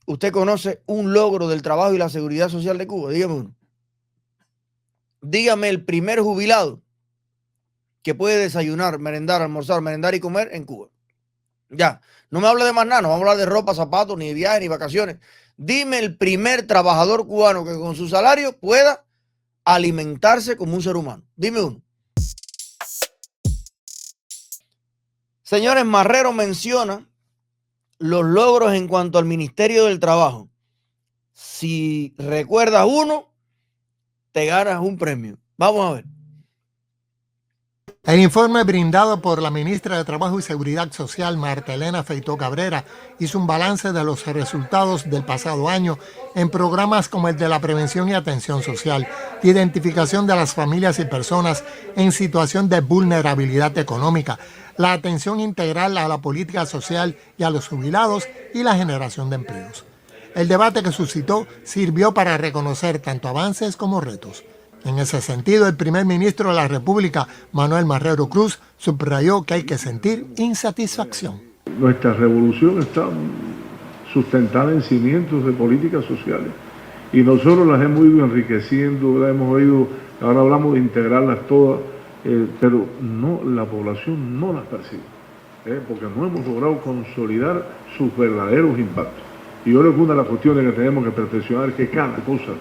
¿Usted conoce un logro del trabajo y la seguridad social de Cuba? Dígame uno. Dígame el primer jubilado que puede desayunar, merendar, almorzar, merendar y comer en Cuba. Ya, no me hable de más nada, no vamos a hablar de ropa, zapatos, ni de viajes, ni vacaciones. Dime el primer trabajador cubano que con su salario pueda alimentarse como un ser humano. Dime uno. Señores, Marrero menciona los logros en cuanto al Ministerio del Trabajo. Si recuerdas uno, te ganas un premio. Vamos a ver. El informe brindado por la ministra de Trabajo y Seguridad Social, Marta Elena Feitó Cabrera, hizo un balance de los resultados del pasado año en programas como el de la prevención y atención social, identificación de las familias y personas en situación de vulnerabilidad económica, la atención integral a la política social y a los jubilados y la generación de empleos. El debate que suscitó sirvió para reconocer tanto avances como retos. En ese sentido, el primer ministro de la República, Manuel Marrero Cruz, subrayó que hay que sentir insatisfacción. Nuestra revolución está sustentada en cimientos de políticas sociales y nosotros las hemos ido enriqueciendo, las hemos ido, ahora hablamos de integrarlas todas, pero no, la población no las percibe, porque no hemos logrado consolidar sus verdaderos impactos. Y yo creo que una de las cuestiones que tenemos que perfeccionar es que cada cosa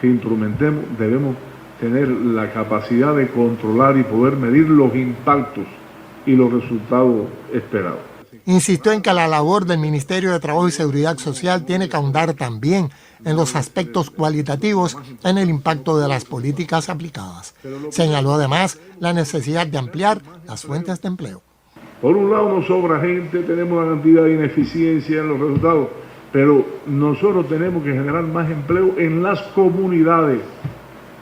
que instrumentemos debemos tener la capacidad de controlar y poder medir los impactos y los resultados esperados. Insistió en que la labor del Ministerio de Trabajo y Seguridad Social tiene que ahondar también en los aspectos cualitativos en el impacto de las políticas aplicadas. Señaló además la necesidad de ampliar las fuentes de empleo. Por un lado nos sobra gente, tenemos una cantidad de ineficiencia en los resultados, pero nosotros tenemos que generar más empleo en las comunidades.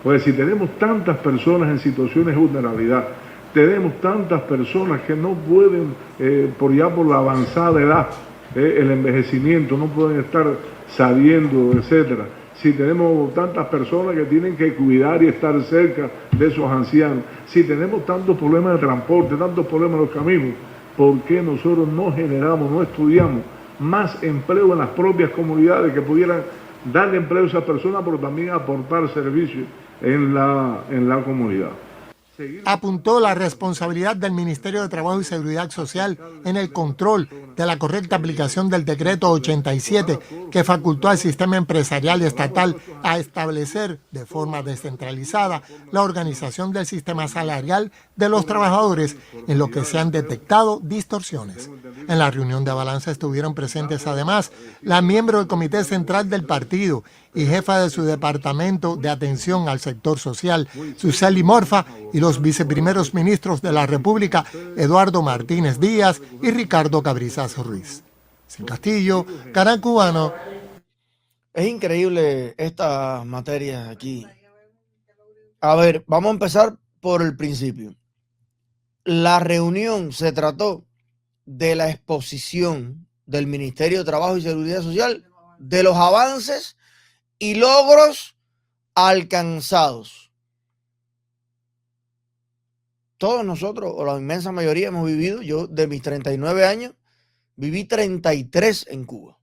Pues si tenemos tantas personas en situaciones de vulnerabilidad, tenemos tantas personas que no pueden, por la avanzada edad, el envejecimiento, no pueden estar saliendo, etcétera. Si tenemos tantas personas que tienen que cuidar y estar cerca de esos ancianos, si tenemos tantos problemas de transporte, tantos problemas en los caminos, ¿por qué nosotros no generamos, no estudiamos más empleo en las propias comunidades que pudieran darle empleo a esas personas, pero también aportar servicios en la comunidad? Apuntó la responsabilidad del Ministerio de Trabajo y Seguridad Social en el control de la correcta aplicación del decreto 87 que facultó al sistema empresarial y estatal a establecer de forma descentralizada la organización del sistema salarial de los trabajadores en lo que se han detectado distorsiones. En la reunión de balance estuvieron presentes además la miembro del Comité Central del Partido y jefa de su departamento de atención al sector social, Suseli Morfa, y los viceprimeros ministros de la República, Eduardo Martínez Díaz y Ricardo Cabrizas Ruiz. Sin Castillo, Canal Cubano. Es increíble esta materia aquí. A ver, vamos a empezar por el principio. La reunión se trató de la exposición del Ministerio de Trabajo y Seguridad Social de los avances y logros alcanzados. Todos nosotros, o la inmensa mayoría, hemos vivido, yo de mis 39 años, viví 33 en Cuba.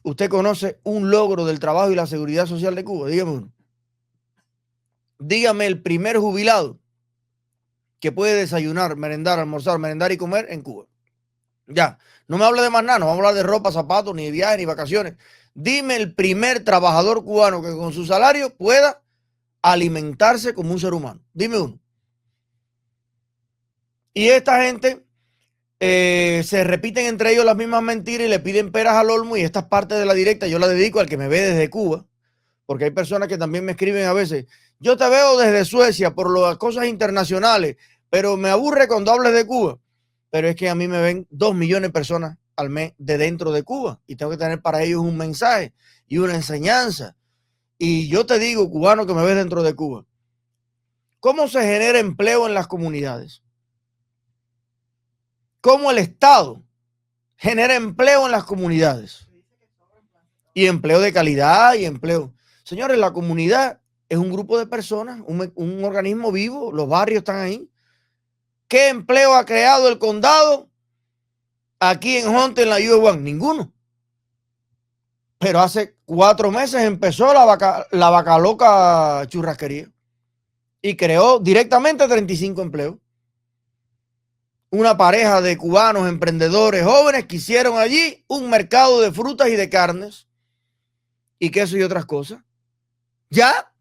¿Usted conoce un logro del trabajo y la seguridad social de Cuba? Dígame uno. Dígame el primer jubilado que puede desayunar, merendar, almorzar, merendar y comer en Cuba. Ya, no me hable de más nada, no vamos a hablar de ropa, zapatos, ni de viajes, ni vacaciones. Dime el primer trabajador cubano que con su salario pueda alimentarse como un ser humano. Dime uno. Y esta gente se repiten entre ellos las mismas mentiras y le piden peras al olmo, y estas partes de la directa yo la dedico al que me ve desde Cuba, porque hay personas que también me escriben a veces, yo te veo desde Suecia por las cosas internacionales, pero me aburre cuando hables de Cuba. Pero es que a mí me ven 2 millones de personas al mes de dentro de Cuba y tengo que tener para ellos un mensaje y una enseñanza. Y yo te digo, cubano que me ves dentro de Cuba, ¿cómo se genera empleo en las comunidades? ¿Cómo el Estado genera empleo en las comunidades? Y empleo de calidad y empleo. Señores, la comunidad es un grupo de personas, un organismo vivo, los barrios están ahí. ¿Qué empleo ha creado el condado? aquí en Hunter, en la US One? Ninguno. Pero hace 4 meses empezó la vaca loca churrasquería y creó directamente 35 empleos. Una pareja de cubanos emprendedores jóvenes que hicieron allí un mercado de frutas y de carnes y queso y otras cosas. Ya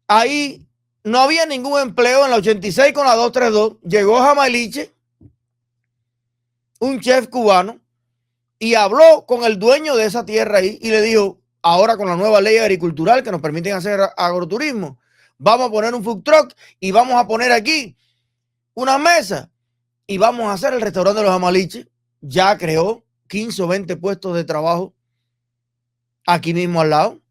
ahí no había ningún empleo. En la 86 con la 232 llegó Jamaliche, un chef cubano, y habló con el dueño de esa tierra ahí y le dijo: ahora con la nueva ley agricultural que nos permiten hacer agroturismo, vamos a poner un food truck y vamos a poner aquí una mesa y vamos a hacer el restaurante de los Jamaliches. Ya creó 15 o 20 puestos de trabajo aquí mismo al lado.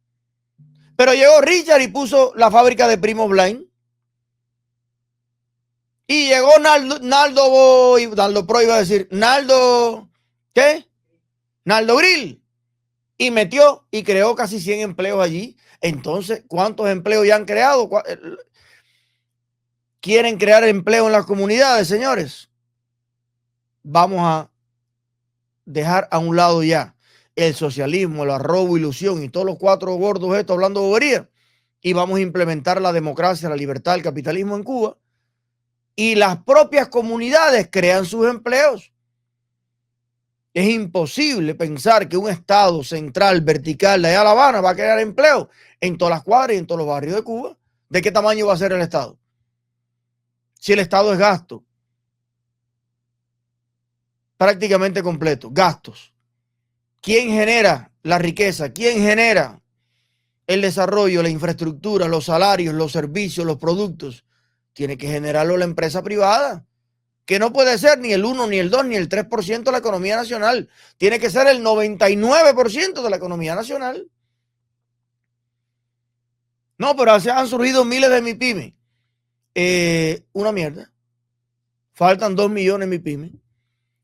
Pero llegó Richard y puso la fábrica de Primo Blind. Y llegó Naldo Pro, iba a decir, Naldo, ¿qué? Naldo Grill. Y metió y creó casi 100 empleos allí. Entonces, ¿cuántos empleos ya han creado? ¿Quieren crear empleo en las comunidades, señores? Vamos a dejar a un lado ya el socialismo, el arrobo, ilusión y todos los 4 gordos estos hablando bobería, y vamos a implementar la democracia, la libertad, el capitalismo en Cuba, y las propias comunidades crean sus empleos. Es imposible pensar que un estado central, vertical de allá a La Habana va a crear empleo en todas las cuadras y en todos los barrios de Cuba. ¿De qué tamaño va a ser el estado? Si el estado es gasto prácticamente completo, gastos. ¿Quién genera la riqueza? ¿Quién genera el desarrollo, la infraestructura, los salarios, los servicios, los productos? Tiene que generarlo la empresa privada, que no puede ser ni el 1, ni el 2, ni el 3% de la economía nacional. Tiene que ser el 99% de la economía nacional. No, pero han surgido miles de MIPYME. Una mierda. Faltan 2 millones de MIPYME.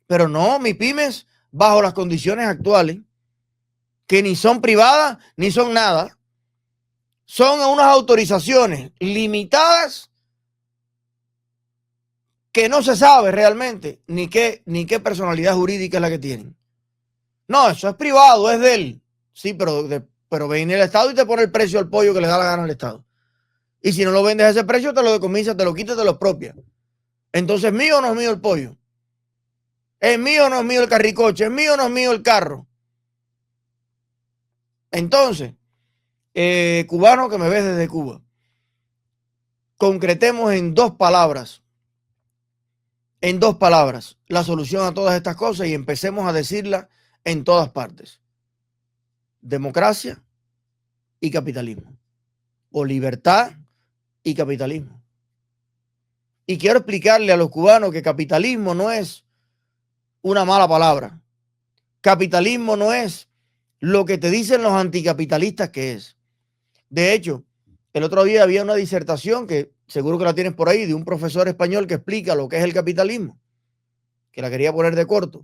Pero no, MIPYMEs bajo las condiciones actuales, que ni son privadas ni son nada, son unas autorizaciones limitadas que no se sabe realmente ni qué personalidad jurídica es la que tienen. No, eso es privado, es de él. Sí, pero viene el Estado y te pone el precio al pollo que le da la gana al Estado. Y si no lo vendes a ese precio, te lo decomisa, te lo quitas, te lo expropias. Entonces, ¿mío o no es mío el pollo? ¿Es mío o no es mío el carricoche? ¿Es mío o no es mío el carro? Entonces, cubano que me ves desde Cuba, concretemos en 2 palabras, la solución a todas estas cosas y empecemos a decirla en todas partes: democracia y capitalismo, o libertad y capitalismo. Y quiero explicarle a los cubanos que capitalismo no es una mala palabra. Capitalismo no es lo que te dicen los anticapitalistas que es. De hecho, el otro día había una disertación que seguro que la tienes por ahí, de un profesor español que explica lo que es el capitalismo, que la quería poner de corto,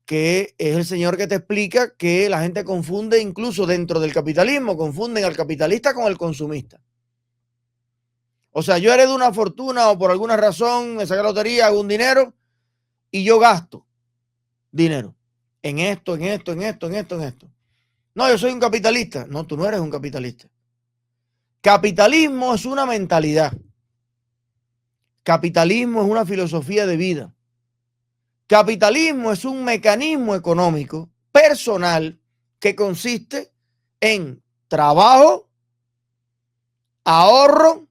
que es el señor que te explica que la gente confunde, incluso dentro del capitalismo, confunden al capitalista con el consumista. O sea, yo heredo una fortuna o por alguna razón me saqué la lotería, hago un dinero y yo gasto dinero en esto, en esto, en esto, en esto, en esto. No, yo soy un capitalista. No, tú no eres un capitalista. Capitalismo es una mentalidad. Capitalismo es una filosofía de vida. Capitalismo es un mecanismo económico personal que consiste en trabajo, ahorro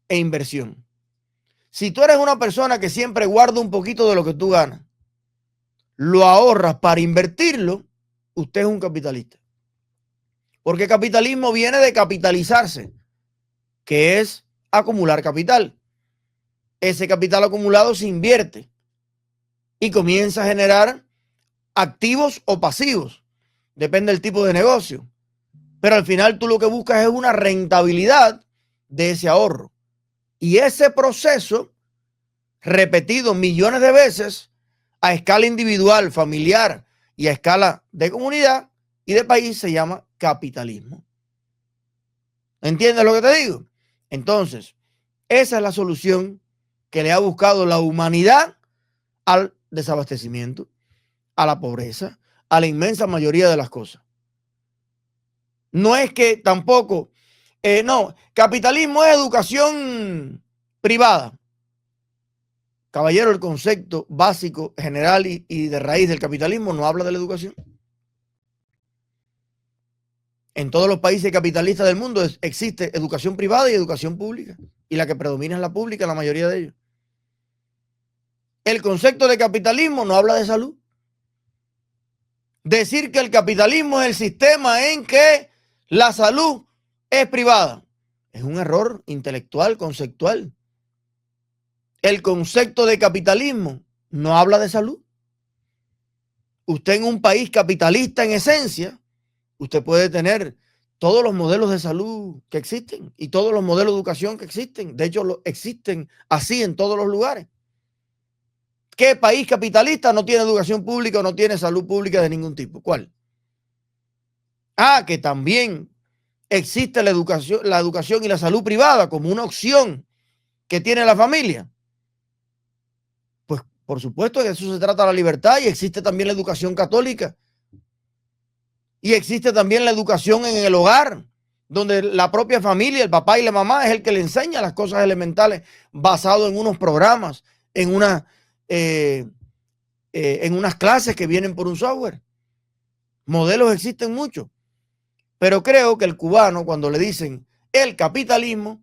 e inversión. Si tú eres una persona que siempre guarda un poquito de lo que tú ganas, lo ahorras para invertirlo, usted es un capitalista. Porque capitalismo viene de capitalizarse, que es acumular capital. Ese capital acumulado se invierte y comienza a generar activos o pasivos. Depende del tipo de negocio. Pero al final tú lo que buscas es una rentabilidad de ese ahorro. Y ese proceso, repetido millones de veces a escala individual, familiar y a escala de comunidad y de país, se llama capitalismo. ¿Entiendes lo que te digo? Entonces, esa es la solución que le ha buscado la humanidad al desabastecimiento, a la pobreza, a la inmensa mayoría de las cosas. No es que tampoco, no, capitalismo es educación privada. Caballero, el concepto básico, general y de raíz del capitalismo no habla de la educación. En todos los países capitalistas del mundo existe educación privada y educación pública. Y la que predomina es la pública, la mayoría de ellos. El concepto de capitalismo no habla de salud. Decir que el capitalismo es el sistema en que la salud es privada es un error intelectual, conceptual. El concepto de capitalismo no habla de salud. Usted en un país capitalista en esencia, usted puede tener todos los modelos de salud que existen y todos los modelos de educación que existen. De hecho, existen así en todos los lugares. ¿Qué país capitalista no tiene educación pública o no tiene salud pública de ningún tipo? ¿Cuál? Que también existe la educación y la salud privada como una opción que tiene la familia. Pues por supuesto que de eso se trata la libertad, y existe también la educación católica. Y existe también la educación en el hogar, donde la propia familia, el papá y la mamá, es el que le enseña las cosas elementales basado en unos programas, en unas clases que vienen por un software. Modelos existen muchos. Pero creo que el cubano, cuando le dicen el capitalismo,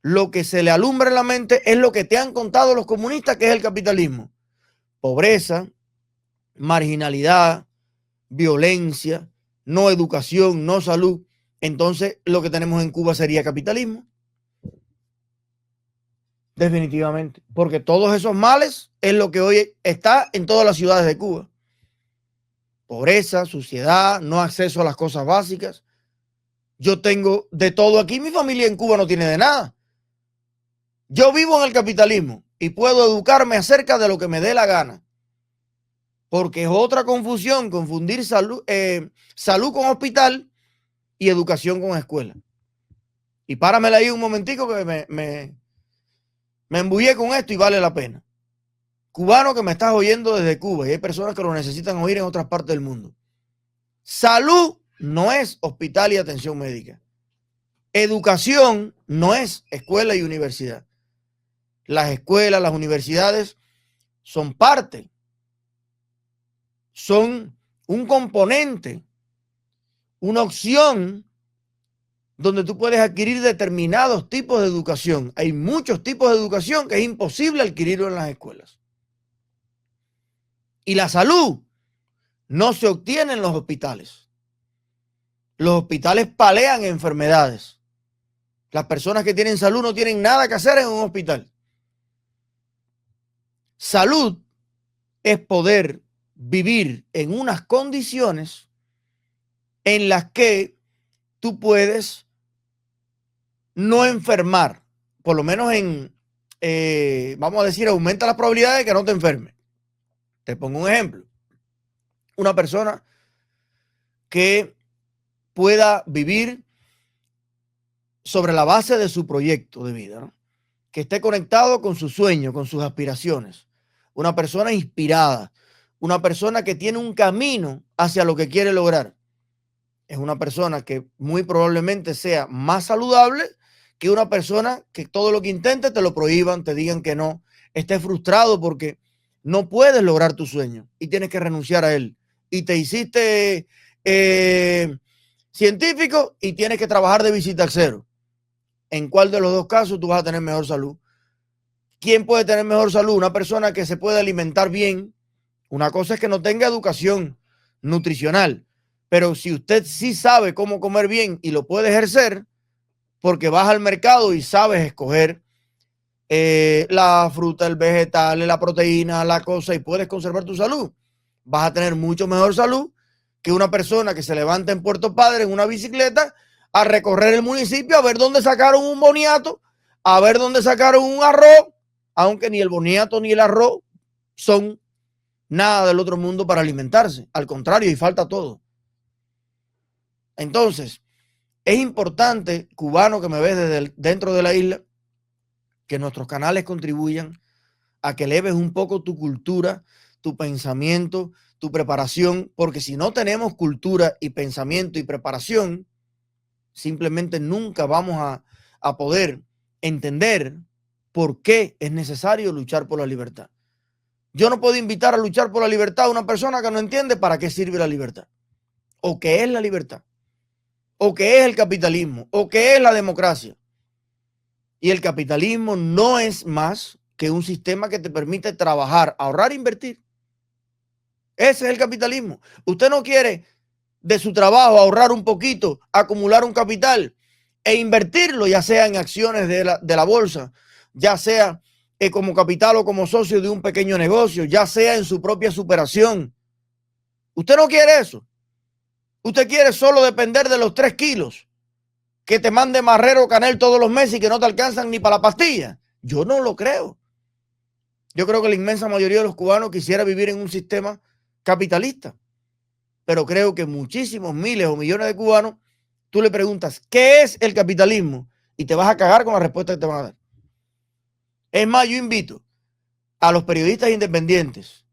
lo que se le alumbra en la mente es lo que te han contado los comunistas que es el capitalismo. Pobreza, marginalidad, violencia, no educación, no salud. Entonces lo que tenemos en Cuba sería capitalismo. Definitivamente. Porque todos esos males es lo que hoy está en todas las ciudades de Cuba. Pobreza, suciedad, no acceso a las cosas básicas. Yo tengo de todo aquí. Mi familia en Cuba no tiene de nada. Yo vivo en el capitalismo y puedo educarme acerca de lo que me dé la gana. Porque es otra confusión, confundir salud con hospital y educación con escuela. Y páramela ahí un momentico que me embullé con esto y vale la pena. Cubano que me estás oyendo desde Cuba, y hay personas que lo necesitan oír en otras partes del mundo. Salud no es hospital y atención médica. Educación no es escuela y universidad. Las escuelas, las universidades son parte, son un componente, una opción donde tú puedes adquirir determinados tipos de educación. Hay muchos tipos de educación que es imposible adquirirlo en las escuelas. Y la salud no se obtiene en los hospitales. Los hospitales palian enfermedades. Las personas que tienen salud no tienen nada que hacer en un hospital. Salud es poder vivir en unas condiciones en las que tú puedes no enfermar, por lo menos vamos a decir, aumenta la probabilidad de que no te enfermes. Te pongo un ejemplo. Una persona que pueda vivir sobre la base de su proyecto de vida, ¿no? Que esté conectado con sus sueños, con sus aspiraciones. Una persona inspirada, una persona que tiene un camino hacia lo que quiere lograr. Es una persona que muy probablemente sea más saludable que una persona que todo lo que intente te lo prohíban, te digan que no, esté frustrado porque no puedes lograr tu sueño y tienes que renunciar a él. Y te hiciste científico y tienes que trabajar de visita al cero. ¿En cuál de los dos casos tú vas a tener mejor salud? ¿Quién puede tener mejor salud? Una persona que se puede alimentar bien. Una cosa es que no tenga educación nutricional, pero si usted sí sabe cómo comer bien y lo puede ejercer, porque vas al mercado y sabes escoger la fruta, el vegetal, la proteína, la cosa, y puedes conservar tu salud, vas a tener mucho mejor salud que una persona que se levanta en Puerto Padre en una bicicleta a recorrer el municipio a ver dónde sacaron un boniato, a ver dónde sacaron un arroz, aunque ni el boniato ni el arroz son nada del otro mundo para alimentarse. Al contrario, y falta todo. Entonces, es importante, cubano que me ves desde dentro de la isla, que nuestros canales contribuyan a que eleves un poco tu cultura, tu pensamiento, tu preparación, porque si no tenemos cultura y pensamiento y preparación, simplemente nunca vamos a poder entender por qué es necesario luchar por la libertad. Yo no puedo invitar a luchar por la libertad a una persona que no entiende para qué sirve la libertad, o qué es la libertad, o qué es el capitalismo, o qué es la democracia. Y el capitalismo no es más que un sistema que te permite trabajar, ahorrar e invertir. Ese es el capitalismo. Usted no quiere de su trabajo ahorrar un poquito, acumular un capital e invertirlo, ya sea en acciones de la bolsa, ya sea como capital o como socio de un pequeño negocio, ya sea en su propia superación. Usted no quiere eso. Usted quiere solo depender de los 3 kilos que te mande Marrero Canel todos los meses y que no te alcanzan ni para la pastilla. Yo no lo creo. Yo creo que la inmensa mayoría de los cubanos quisiera vivir en un sistema capitalista. Pero creo que muchísimos miles o millones de cubanos, tú le preguntas, ¿qué es el capitalismo? Y te vas a cagar con la respuesta que te van a dar. Es más, yo invito a los periodistas independientes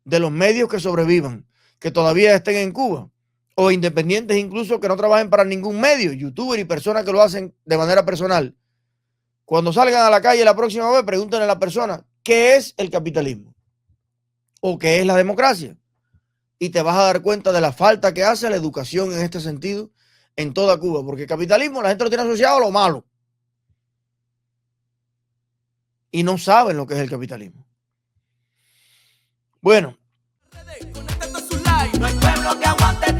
de los medios que sobrevivan, que todavía estén en Cuba, o independientes incluso que no trabajen para ningún medio, youtubers y personas que lo hacen de manera personal. Cuando salgan a la calle la próxima vez, pregúntenle a la persona, ¿qué es el capitalismo? ¿O qué es la democracia? Y te vas a dar cuenta de la falta que hace la educación en este sentido en toda Cuba, porque el capitalismo la gente lo tiene asociado a lo malo y no saben lo que es el capitalismo. Bueno. No hay pueblo que aguante